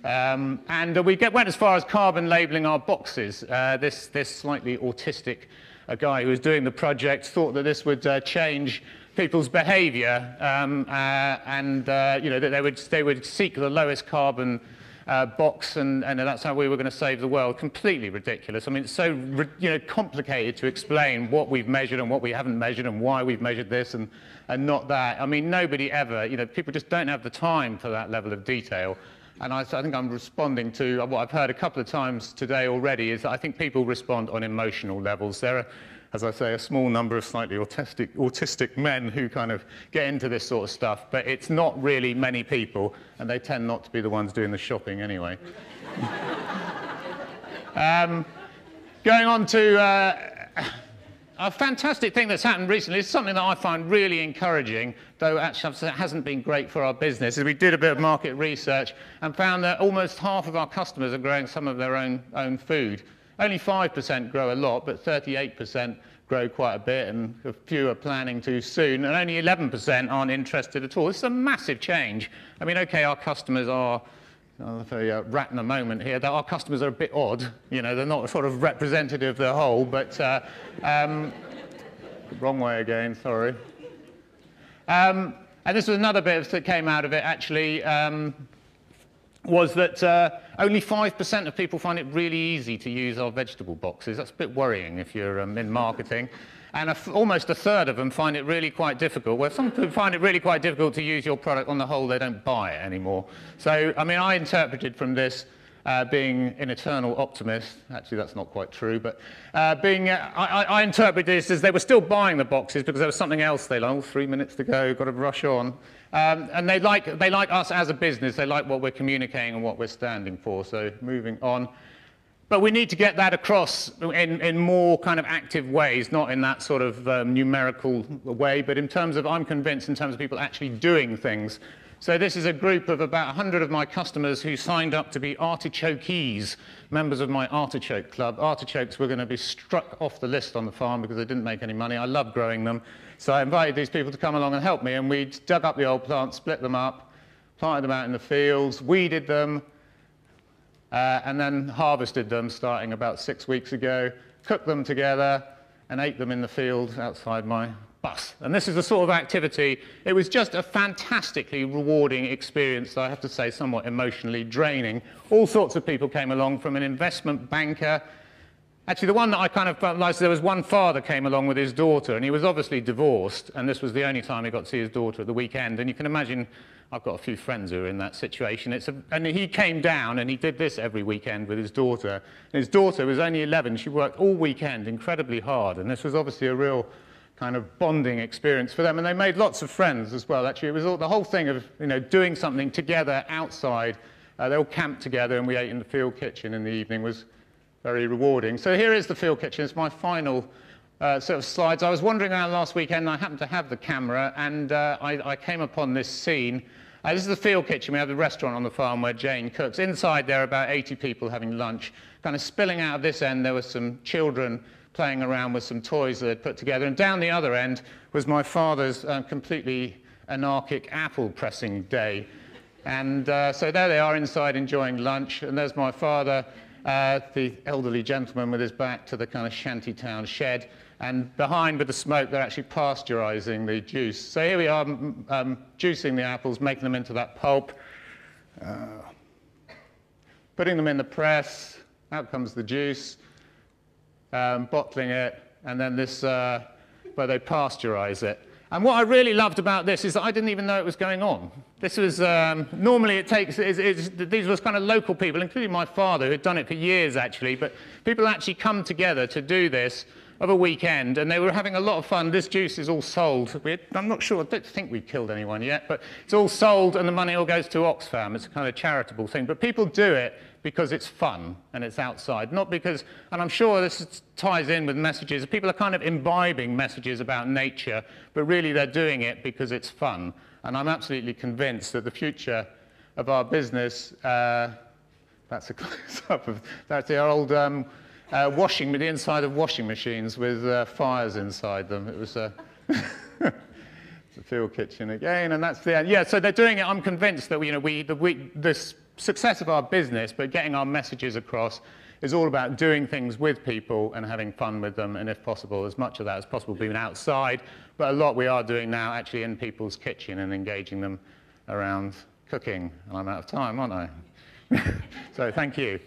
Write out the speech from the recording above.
And we went as far as carbon labeling our boxes. This slightly autistic guy who was doing the project thought that this would change people's behavior, that they would seek the lowest carbon box, and that's how we were going to save the world. Completely ridiculous. I mean, it's so complicated to explain what we've measured and what we haven't measured and why we've measured this and not that. I mean, nobody ever, people just don't have the time for that level of detail. And I think I'm responding to what I've heard a couple of times today already, is that I think people respond on emotional levels. There are, as I say, a small number of slightly autistic men who kind of get into this sort of stuff, but it's not really many people, and they tend not to be the ones doing the shopping anyway. Going on to a fantastic thing that's happened recently. It's something that I find really encouraging, though actually it hasn't been great for our business. Is we did a bit of market research and found that almost half of our customers are growing some of their own food. Only 5% grow a lot, but 38% grow quite a bit, and a few are planning to soon, and only 11% aren't interested at all. This is a massive change. I mean, okay, our customers are, if I rat in a moment here, that our customers are a bit odd. They're not sort of representative of the whole, but wrong way again, sorry. And this was another bit that came out of it, actually, was that only 5% of people find it really easy to use our vegetable boxes. That's a bit worrying if you're in marketing. And almost a third of them find it really quite difficult. Well, some people find it really quite difficult to use your product. On the whole, they don't buy it anymore. So, I mean, I interpreted from this being an eternal optimist. Actually, that's not quite true, but I interpreted this as they were still buying the boxes because there was something else they like. Oh, 3 minutes to go, got to rush on. And they like us as a business. They like what we're communicating and what we're standing for. So, moving on. But we need to get that across in more kind of active ways, not in that sort of numerical way, but in terms of, I'm convinced, in terms of people actually doing things. So this is a group of about 100 of my customers who signed up to be artichokees, members of my artichoke club. Artichokes were going to be struck off the list on the farm because they didn't make any money. I love growing them. So I invited these people to come along and help me, and we dug up the old plants, split them up, planted them out in the fields, weeded them, and then harvested them starting about 6 weeks ago, cooked them together and ate them in the field outside my bus. And this is the sort of activity, it was just a fantastically rewarding experience, I have to say, somewhat emotionally draining. All sorts of people came along, from an investment banker. Actually, the one that I kind of felt like, there was one father came along with his daughter, and he was obviously divorced, and this was the only time he got to see his daughter at the weekend. And you can imagine, I've got a few friends who are in that situation. And he came down and he did this every weekend with his daughter. And his daughter was only 11. She worked all weekend incredibly hard. And this was obviously a real kind of bonding experience for them. And they made lots of friends as well. Actually, it was the whole thing of doing something together outside. They all camped together and we ate in the field kitchen in the evening. Was very rewarding. So here is the field kitchen. It's my final sort of slides. I was wandering around last weekend and I happened to have the camera, and I came upon this scene. This is the field kitchen. We have the restaurant on the farm where Jane cooks. Inside there are about 80 people having lunch. Kind of spilling out of this end, there were some children playing around with some toys that they'd put together. And down the other end was my father's completely anarchic apple pressing day. And so there they are inside enjoying lunch. And there's my father, the elderly gentleman with his back to the kind of shantytown shed. And behind with the smoke, they're actually pasteurizing the juice. So here we are, juicing the apples, making them into that pulp, putting them in the press. Out comes the juice, bottling it, and then this, where they pasteurize it. And what I really loved about this is that I didn't even know it was going on. This was, normally it takes, these was kind of local people, including my father, who had done it for years actually, but people actually come together to do this of a weekend, and they were having a lot of fun. This juice is all sold. I'm not sure, I don't think we've killed anyone yet, but it's all sold and the money all goes to Oxfam. It's a kind of charitable thing, but people do it because it's fun and it's outside, not because, and I'm sure this ties in with messages, people are kind of imbibing messages about nature, but really they're doing it because it's fun. And I'm absolutely convinced that the future of our business, that's a close-up of, that's the old, the inside of washing machines with fires inside them. It was the field kitchen again, and that's the end. Yeah, so they're doing it. I'm convinced that this success of our business, but getting our messages across, is all about doing things with people and having fun with them, and if possible, as much of that as possible being outside. But a lot we are doing now actually in people's kitchen and engaging them around cooking. And I'm out of time, aren't I? So thank you.